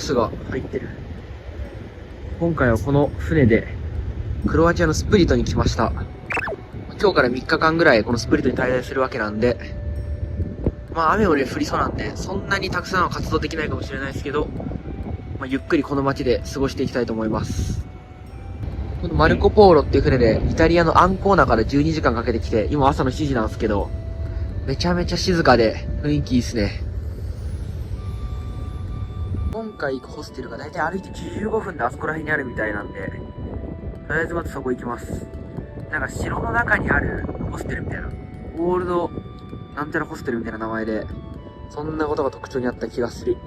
スが入ってる。今回はこの船でクロアチアのスプリトに来ました。今日から3日間ぐらいこのスプリトに滞在するわけなんで、まあ雨もね降りそうなんで、そんなにたくさんは活動できないかもしれないですけど、まあ、ゆっくりこの街で過ごしていきたいと思います。このマルコポーロっていう船でイタリアのアンコーナから12時間かけてきて、今朝の7時なんですけど、めちゃめちゃ静かで雰囲気いいですね。今回行くホステルがだいたい歩いて15分であそこら辺にあるみたいなんで、とりあえずまずそこ行きます。なんか城の中にあるホステルみたいな、ゴールドなんてらホステルみたいな名前で、そんなことが特徴にあった気がする。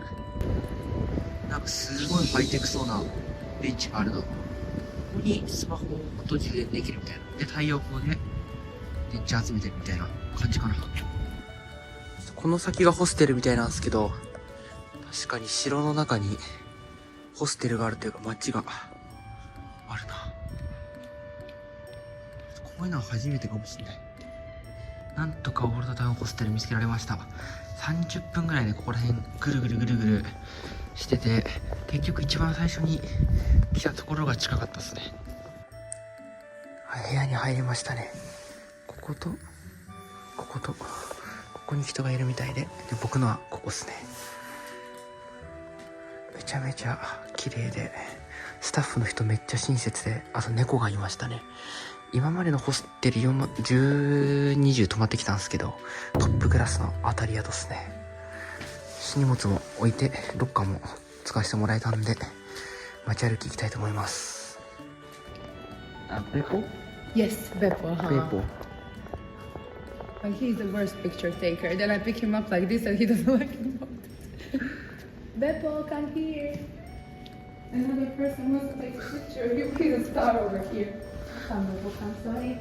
なんかすごいハイテクそうなベンチがあるな。ここにスマホと充電できるみたいな。で、太陽光で電池集めてるみたいな感じかな。この先がホステルみたいなんですけど、確かに城の中にホステルがあるというか街があるな。こういうのは初めてかもしれない。なんとかオールドタウンホステル見つけられました。30分ぐらいでここら辺ぐるぐるぐるぐるしてて、結局一番最初に来たところが近かったですね。部屋に入りましたね。こことこことここに人がいるみたいで、僕のはここですね。めちゃめちゃ綺麗で、スタッフの人めっちゃ親切で、あと猫がいましたね。今までのホステル10、20泊まってきたんですけど、トップクラスの当たり宿ですね。荷物も置いて、ロッカーも使わせてもらえたんで、街歩き行きたいと思います。ベポ Yes, Beppo. ベポ But he's the worst picture taker. Then I pick him up like this and he doesn't like it. Beppo, come here. Another person wants to take a picture. You be the star over here. Come, Beppo, come. Sorry.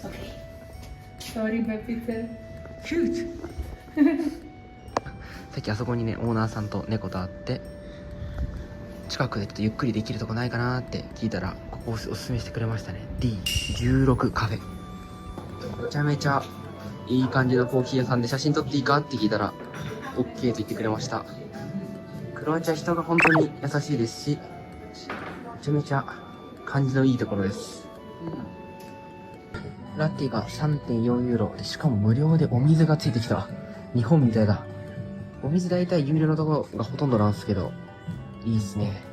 Okay. Sorry, Beppite. Cute! さっきあそこにね、オーナーさんと猫と会って、近くでちょっとゆっくりできるとこないかなって聞いたら、ここをおすすめしてくれましたね。D16 カフェ。めちゃめちゃいい感じのコーヒー屋さんで、写真撮っていいかって聞いたら OK と言ってくれました。クロアチア人が本当に優しいですし、めちゃめちゃ感じのいいところです。ラテが 3.4 ユーロで、しかも無料でお水がついてきた。日本みたいだ。お水大体有料のところがほとんどなんですけど、いいっすね。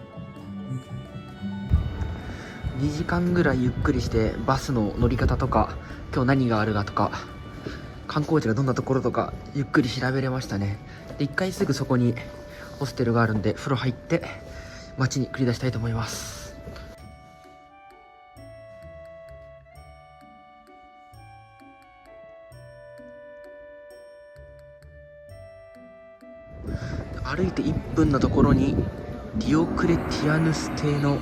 2時間ぐらいゆっくりしてバスの乗り方とか、今日何があるかとか、観光地がどんなところとかゆっくり調べれましたね。で、一回すぐそこにホステルがあるんで、風呂入って街に繰り出したいと思います。歩いて1分のところにディオクレティアヌス邸の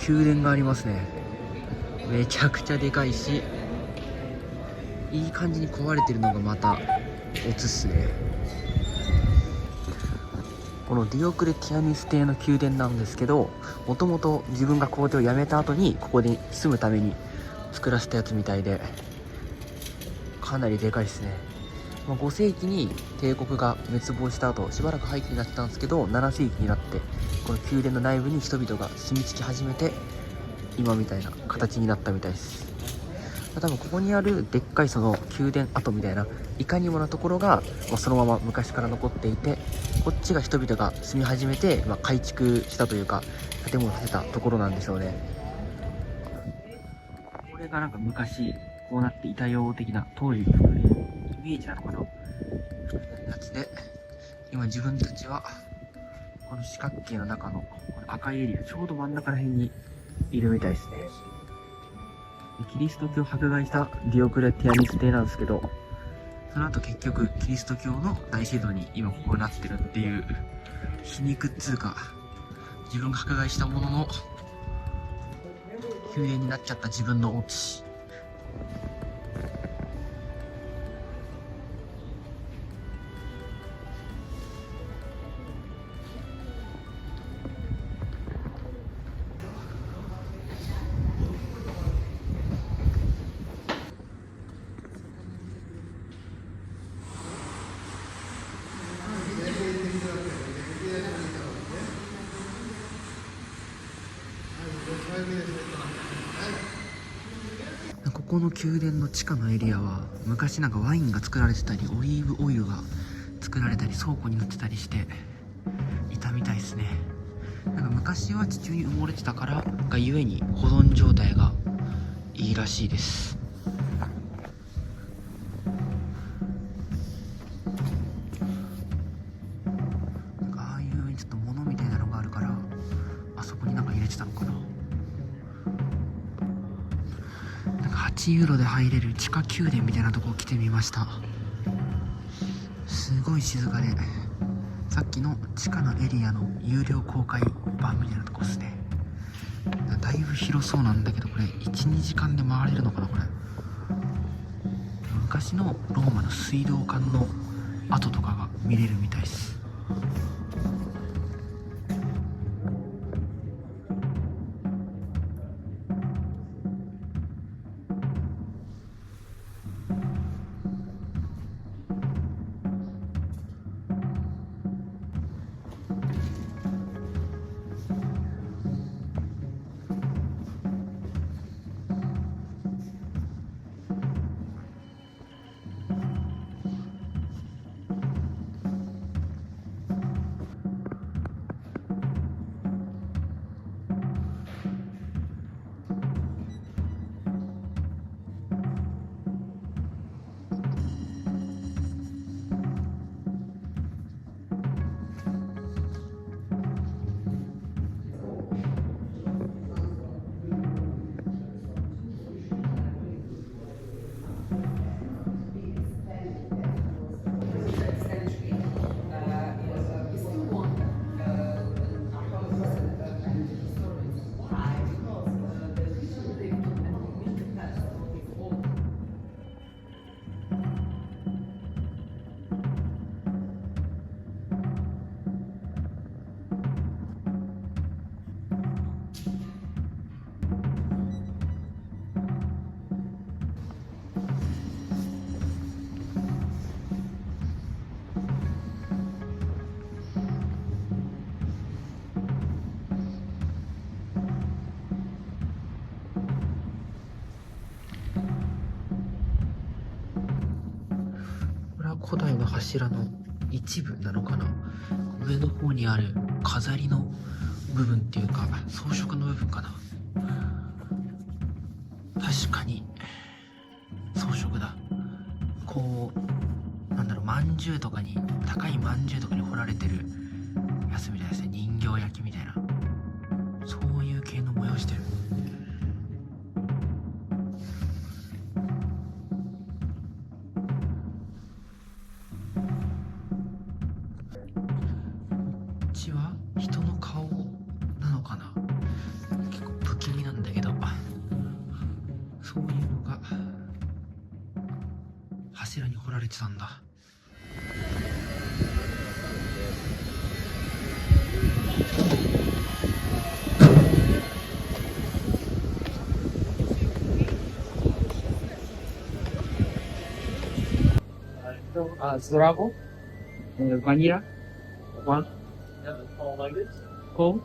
宮殿がありますね。めちゃくちゃでかいし、いい感じに壊れてるのがまたオツっすね。このディオクレティアヌス邸の宮殿なんですけど、もともと自分が皇帝を辞めた後にここに住むために作らせたやつみたいで、かなりでかいですね。5世紀に帝国が滅亡した後、しばらく廃棄になってたんですけど、7世紀になってこの宮殿の内部に人々が住み着き始めて、今みたいな形になったみたいです。多分ここにあるでっかいその宮殿跡みたいないかにもなところが、そのまま昔から残っていて、こっちが人々が住み始めて、改築したというか建物を建てたところなんでしょうね。これがなんか昔こうなっていたよう的な、当時の復元イメージなのかな、やつで、今自分たちはこの四角形の中のこの赤いエリア、ちょうど真ん中ら辺にいるみたいですね。キリスト教を迫害したディオクレティアヌス邸なんですけど、その後結局キリスト教の大聖堂に今ここになってるっていう、皮肉っつうか、自分が迫害したものの宮殿になっちゃった自分のオチ。この宮殿の地下のエリアは昔なんかワインが作られてたりオリーブオイルが作られたり倉庫になってたりしていたみたいですね。なんか昔は地中に埋もれてたからがゆえに保存状態がいいらしいです。なんかああいうちょっと物みたいなのがあるからあそこになんか入れてたのかな。なんか8ユーロで入れる地下宮殿みたいなとこ来てみました。すごい静かでさっきの地下のエリアの有料公開版みたいなとこですね。だいぶ広そうなんだけどこれ 1,2 時間で回れるのかな。これ昔のローマの水道管の跡とかが見れるみたいです。古代の柱の一部なのかな。上の方にある飾りの部分っていうか装飾の部分かな。確かに装飾だ。こうなんだろう、まんじゅうとかに高いまんじゅうとかに彫られてるやつみたいですね。人形焼きみたいなそういう系の模様してる。は人の顔なのかな。結構不気味なんだけどそういうのが柱に彫られてたんだ。Zdravo, vanilla, one, cold.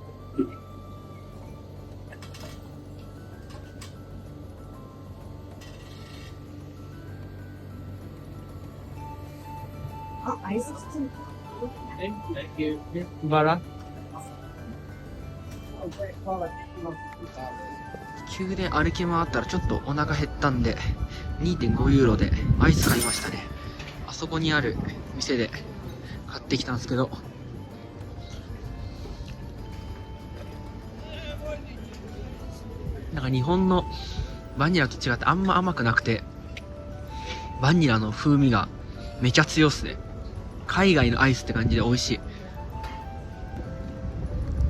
Ice. Thank you. Bara. 宮殿歩き回ったらちょっとお腹減ったんで 2.5 ユーロでアイス買いましたね。あそこにある店で買ってきたんですけど、なんか日本のバニラと違ってあんま甘くなくてバニラの風味がめちゃ強いっすね。海外のアイスって感じで美味しい。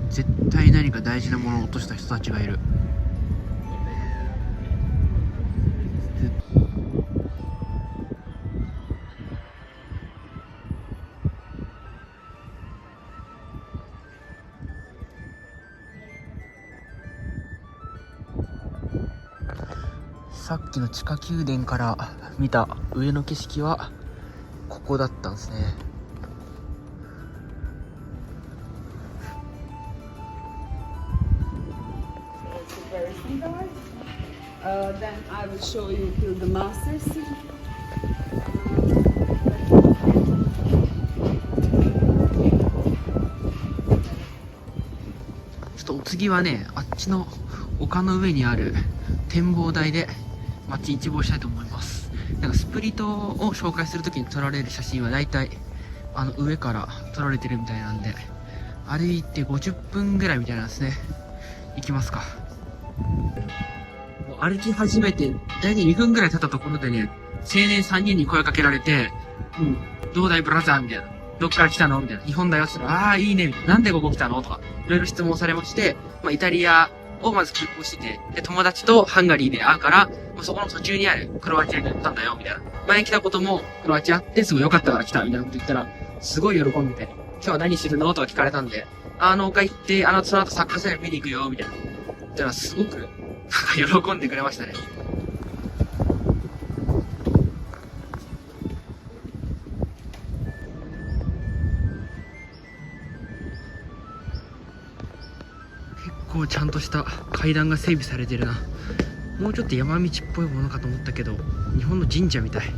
絶対何か大事なものを落とした人たちがいる。さっきの地下宮殿から見た上の景色はここだったんですね。Then I will show you to the master seat. ちょっとお次はね、あっちの丘の上にある展望台で街一望したいと思います。なんかスプリトを紹介するときに撮られる写真はだいたい上から撮られてるみたいなんで、歩いて50分ぐらいみたいなんですね。行きますか。もう歩き始めて大体2分ぐらい経ったところでね、青年3人に声かけられて、どうだいブラザーみたいな。どっから来たのみたいな。日本だよって言ったら、ああ、いいねみたいな。なんでここ来たのとか、いろいろ質問されまして、イタリアをまず空港してて、で、友達とハンガリーで会うから、そこの途中にあるクロアチアに行ったんだよ、みたいな。前来たこともクロアチアってすごい良かったから来た、みたいなこと言ったら、すごい喜んでて、今日は何するのとか聞かれたんで、丘行って、その後サッカー試合見に行くよ、みたいな。言ったらすごく、喜んでくれましたね。結構ちゃんとした階段が整備されてるな。もうちょっと山道っぽいものかと思ったけど、日本の神社みたい。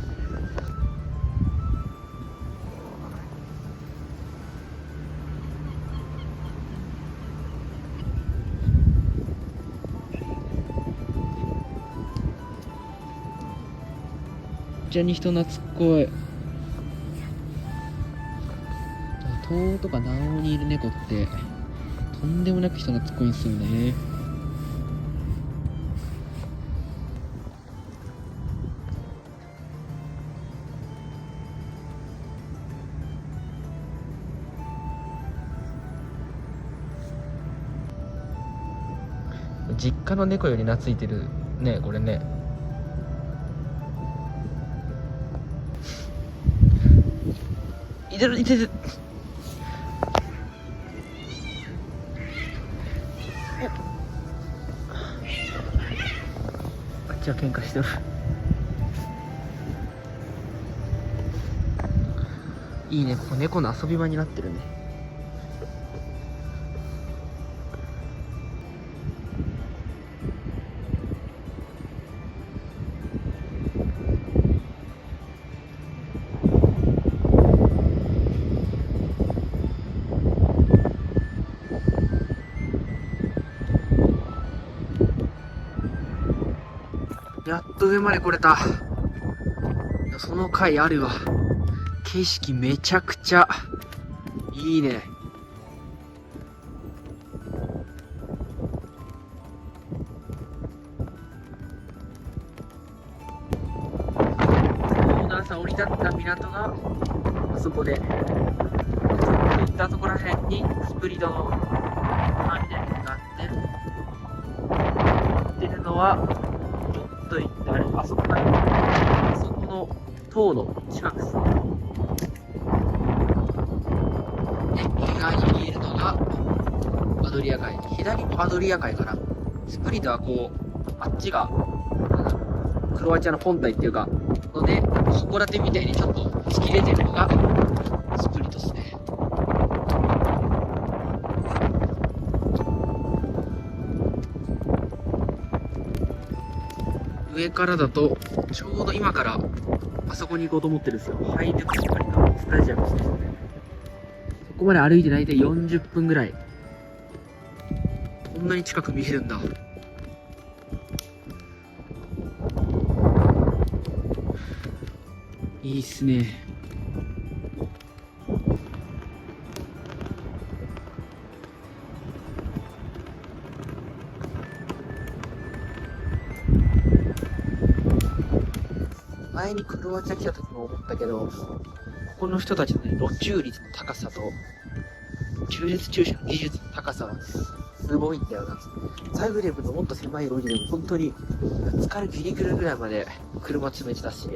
めっちゃに人懐っこい。東欧とか南欧にいる猫ってとんでもなく人懐っこいんですよね。実家の猫より懐いてるね、これね。いてるいてる。あっちは喧嘩してる。いいね、ここ猫の遊び場になってるね。やっと上まで来れた。その回あるわ。景色めちゃくちゃいいね。今日の朝降り立った港があそこで、行ったところら辺にスプリドの川みたいなのがあって、行ってるのはちょっと行ってあれ、あそこかな、あそこの塔の近くですね。右側に見えるのがアドリア海、左もアドリア海かな。スプリトはこう、あっちがクロアチアの本体っていうかので、函館みたいにちょっと突き出てるのがスプリトですね。上からだとちょうど今からあそこに行こうと思ってるんですよ。ハイネクスパリのスタジアムですね。そこまで歩いて大体40分ぐらい。こんなに近く見えるんだ。いいっすね。前にクロアチア来た時も思ったけど、ここの人たちのね、路駐率の高さと、駐列駐車の技術の高さはね、すごいんだよな。ザグレブのもっと狭い路地でも本当に、疲れギリ来るぐらいまで車詰めてたし、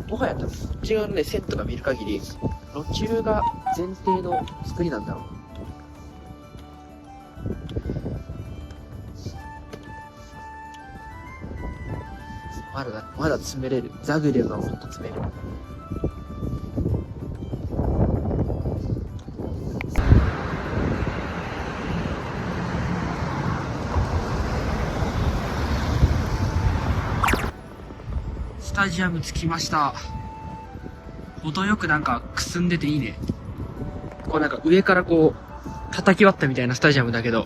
もはや多分こっち側のね、線とか見る限り、路駐が前提の作りなんだろう。まだ詰めれる。ザグレブはもっと詰める。タジアム着きました。程よくなんかくすんでていいね。こうなんか上からこう叩き割ったみたいなスタジアムだけど、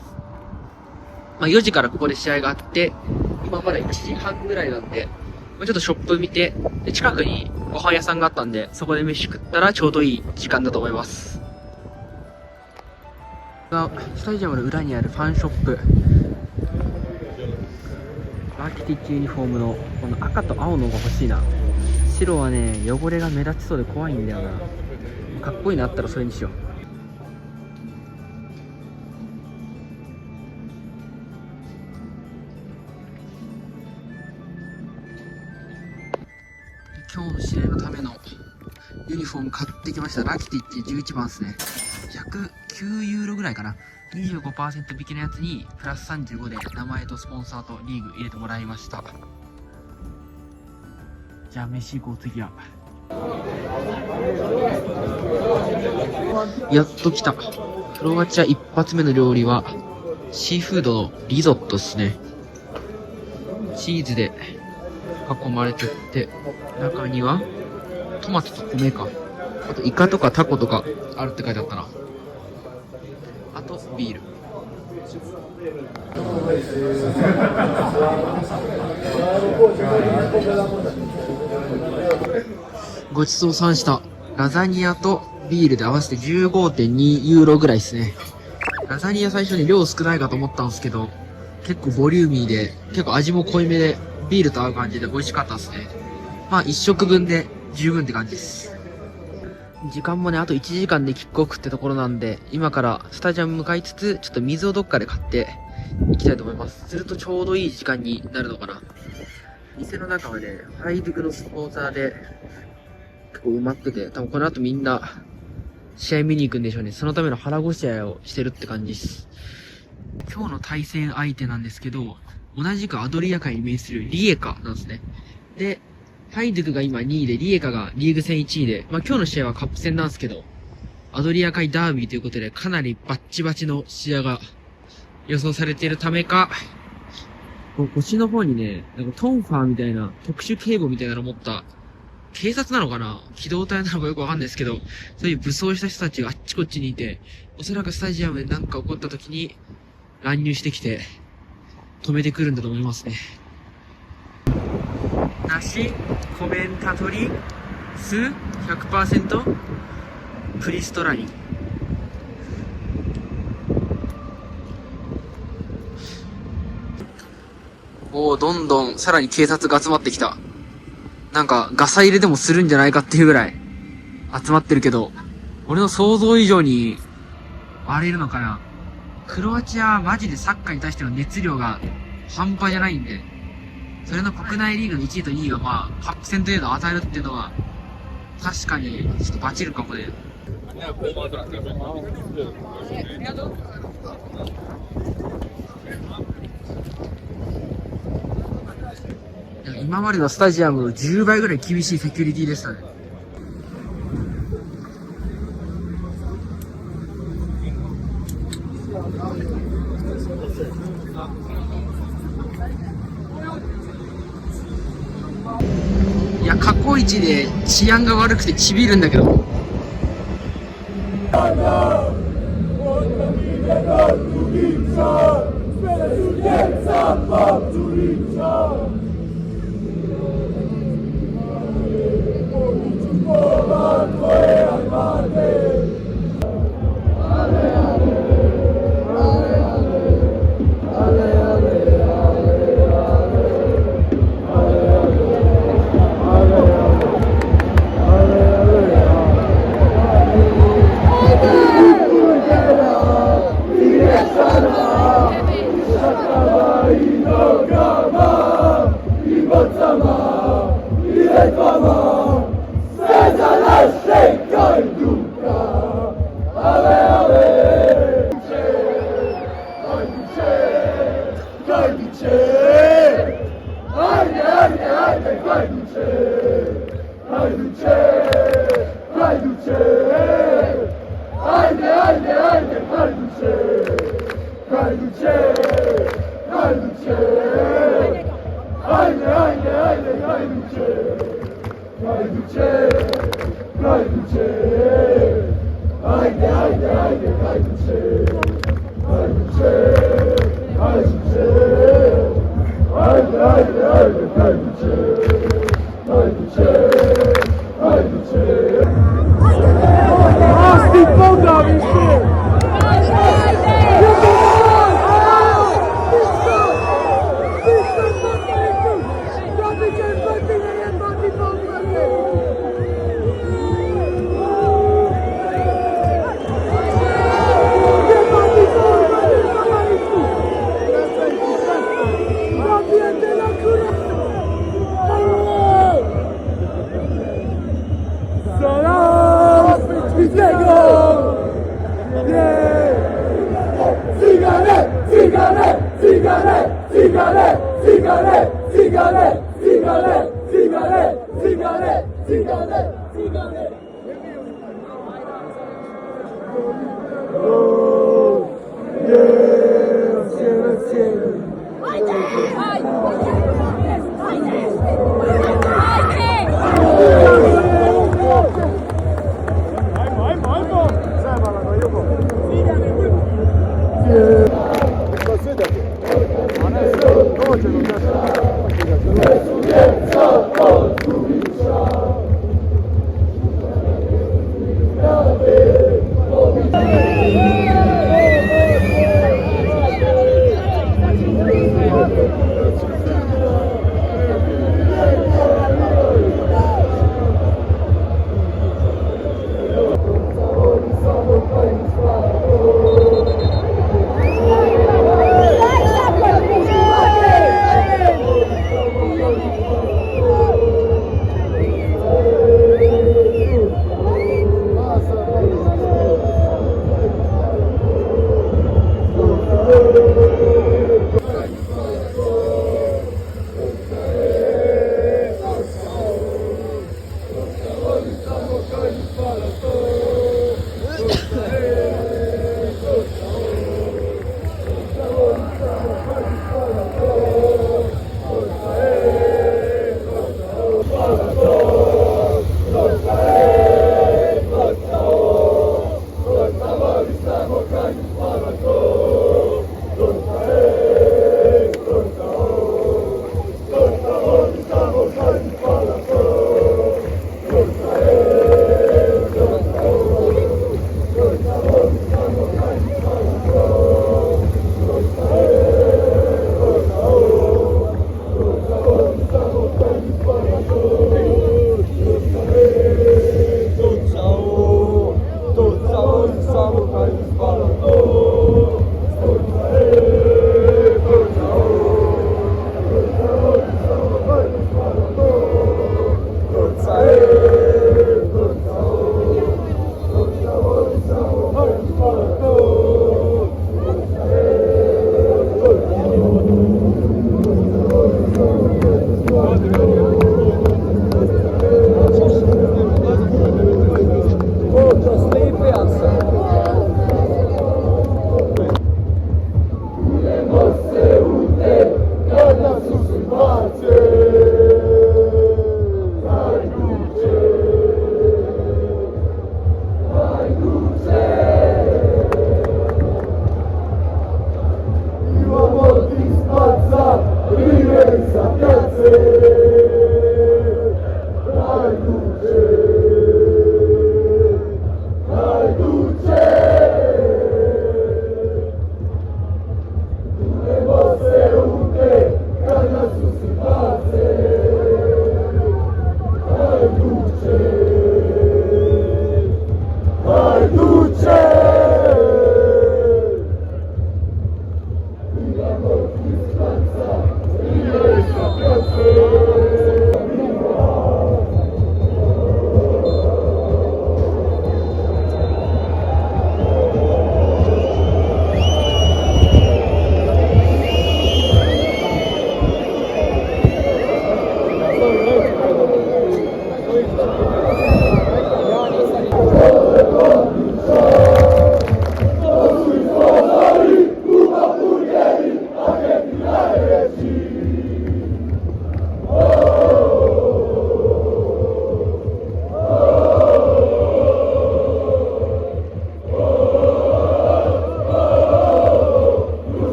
まあ4時からここで試合があって、今まだ1時半ぐらいなんで、ちょっとショップ見て、で近くにご飯屋さんがあったんで、そこで飯食ったらちょうどいい時間だと思います。スタジアムの裏にあるファンショップ。ラキティッチユニフォームのこの赤と青のが欲しいな。白はね、汚れが目立ちそうで怖いんだよな。かっこいいのあったらそれにしよう。今日の試合のためのユニフォーム買ってきました。ラキティッチ11番ですね。109ユーロぐらいかな。25% 引きのやつにプラス35で名前とスポンサーとリーグ入れてもらいました。じゃあ飯行こう。次はやっと来た。クロアチア一発目の料理はシーフードのリゾットですね。チーズで囲まれてって、中にはトマトと米か、あとイカとかタコとかあるって書いてあったな。あとビール。ごちそうさんした。ラザニアとビールで合わせて 15.2 ユーロぐらいですね。ラザニア最初に量少ないかと思ったんですけど、結構ボリューミーで、結構味も濃いめで、ビールと合う感じで美味しかったですね。まあ1食分で十分って感じです。時間もね、あと1時間でキックオフってところなんで、今からスタジアム向かいつつ、ちょっと水をどっかで買って行きたいと思います。するとちょうどいい時間になるのかな。店の中はね、ハイドゥクのスポンサーで結構埋まってて、多分この後みんな試合見に行くんでしょうね。そのための腹ごしらえをしてるって感じです。今日の対戦相手なんですけど、同じくアドリア海に面するリエカなんですね。で、ハイドゥクが今2位で、リエカがリーグ戦1位で、まあ今日の試合はカップ戦なんですけど、アドリア海ダービーということで、かなりバッチバチの試合が予想されているためか、こう腰の方にね、なんかトンファーみたいな、特殊警棒みたいなの持った、警察なのかな、機動隊なのかよくわかんないですけど、そういう武装した人たちがあっちこっちにいて、おそらくスタジアムで何か起こった時に乱入してきて、止めてくるんだと思いますね。なしコメンタトリス 100% プリストラニ。おー、どんどんさらに警察が集まってきた。なんかガサ入れでもするんじゃないかっていうぐらい集まってるけど、俺の想像以上に荒れるのかな。クロアチアはマジでサッカーに対しての熱量が半端じゃないんで、それの国内リーグの1位と2位がまあカップ戦というのを与えるっていうのは確かにちょっとバチるかもね。今までのスタジアムの10倍ぐらい厳しいセキュリティでしたね。いや、過去一で治安が悪くてちびるんだけど。Haydi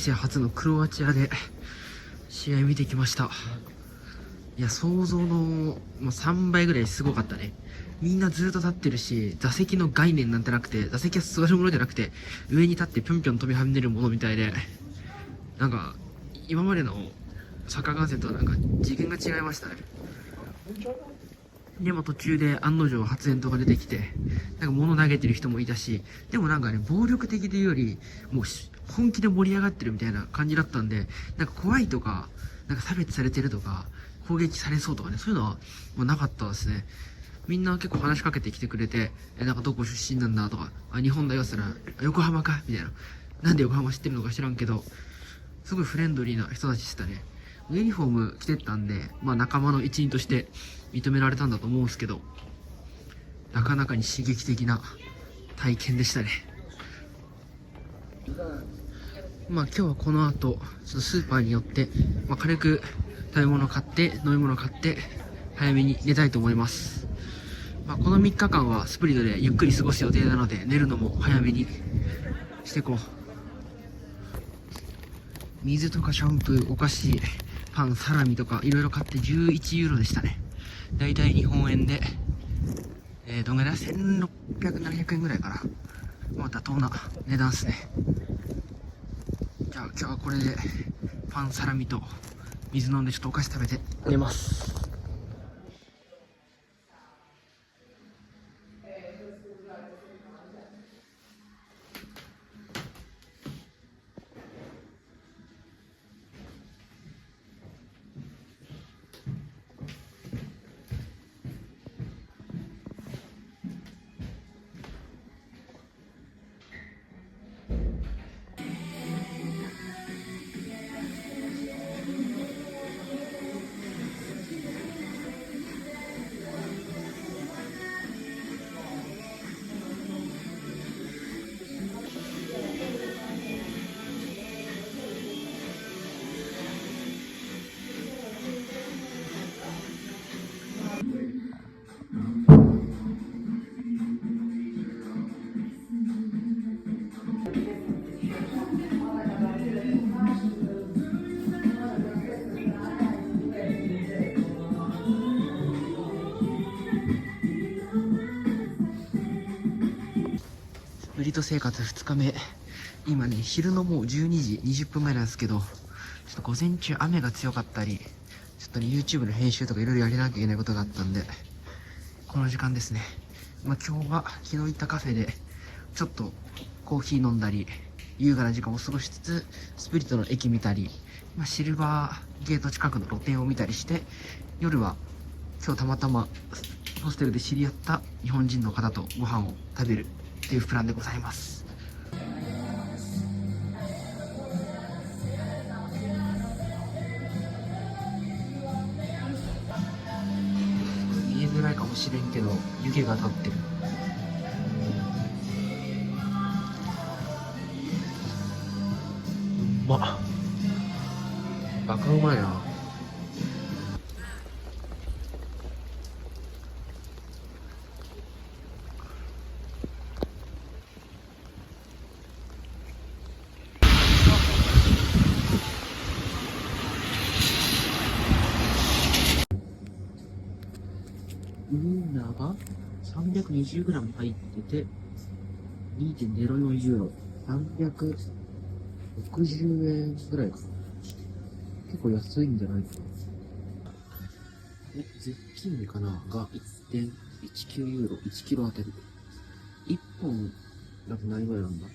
生初のクロアチアで試合見てきました。いや、想像のもう3倍ぐらいすごかったね。みんなずっと立ってるし、座席の概念なんてなくて、座席は座るものじゃなくて、上に立ってぴょんぴょん飛び跳ねるものみたいで、なんか、今までのサッカー観戦とはなんか次元が違いましたね。でも途中で案の定発煙筒が出てきて、なんか物投げてる人もいたし、でもなんかね、暴力的というより、もう本気で盛り上がってるみたいな感じだったんで、なんか怖いとか、なんか差別されてるとか、攻撃されそうとかね、そういうのはもうなかったですね。みんな結構話しかけてきてくれて、なんかどこ出身なんだとか、日本だよって言ったら、横浜かみたいな。なんで横浜知ってるのか知らんけど、すごいフレンドリーな人たちでしたね。ユニフォーム着てったんで、まあ仲間の一員として認められたんだと思うんですけど、なかなかに刺激的な体験でしたね。まあ今日はこの後、ちょっとスーパーに寄って、まあ軽く食べ物買って、飲み物買って、早めに寝たいと思います。まあこの3日間はスプリットでゆっくり過ごす予定なので、寝るのも早めにしていこう。水とかシャンプー、お菓子、パン、サラミとかいろいろ買って11ユーロでしたね。だいたい日本円で、どんぐらいだ ?1600、700円ぐらいかな。まあ妥当な値段ですね。じゃあ今日はこれでパン、サラミと水飲んでちょっとお菓子食べて寝ます。ブリト生活2日目。今ね、昼のもう12時20分ぐらいなんですけど、ちょっと午前中雨が強かったり、ちょっとね、YouTube の編集とかいろいろやりなきゃいけないことがあったんで、この時間ですね。まあ今日は昨日行ったカフェで、ちょっとコーヒー飲んだり、優雅な時間を過ごしつつ、スプリットの駅見たり、まあ、シルバーゲート近くの露店を見たりして、夜は今日たまたまホステルで知り合った日本人の方とご飯を食べるっていうプランでございます。見えづらいかもしれんけど湯気が立ってる。うまっ、バカうまいな。ウインナーが 320g 入ってて 2.04 ユーロ、360円ぐらいかな。結構安いんじゃないかな。ズッキーニかなが 1.19 ユーロ、1キロあたり。1本だと何ぐらいなんだ。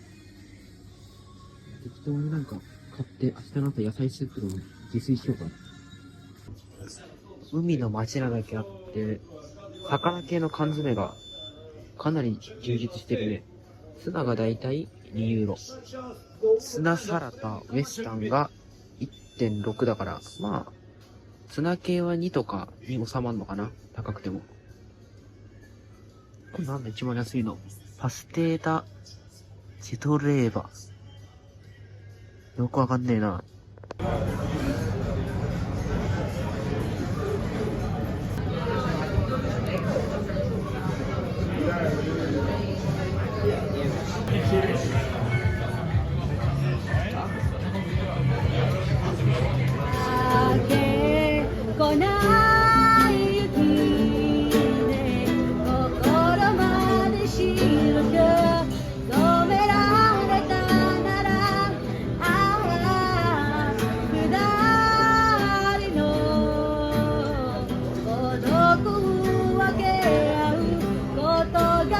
適当になんか買って明日の朝野菜スープの自炊しようかな。海の街なだけあって、魚系の缶詰がかなり充実してるね。ツナがだいたい2ユーロ。ツナサラダ、ウエスタンが 1.6 だから、まあ、ツナ系は2とかに収まるのかな、高くても。これなんだ一番安いの。パステータ、チトレーバ。よくわかんねえな。ない雪で心まで白く染められたなら、ああ二人の孤独を分け合うことが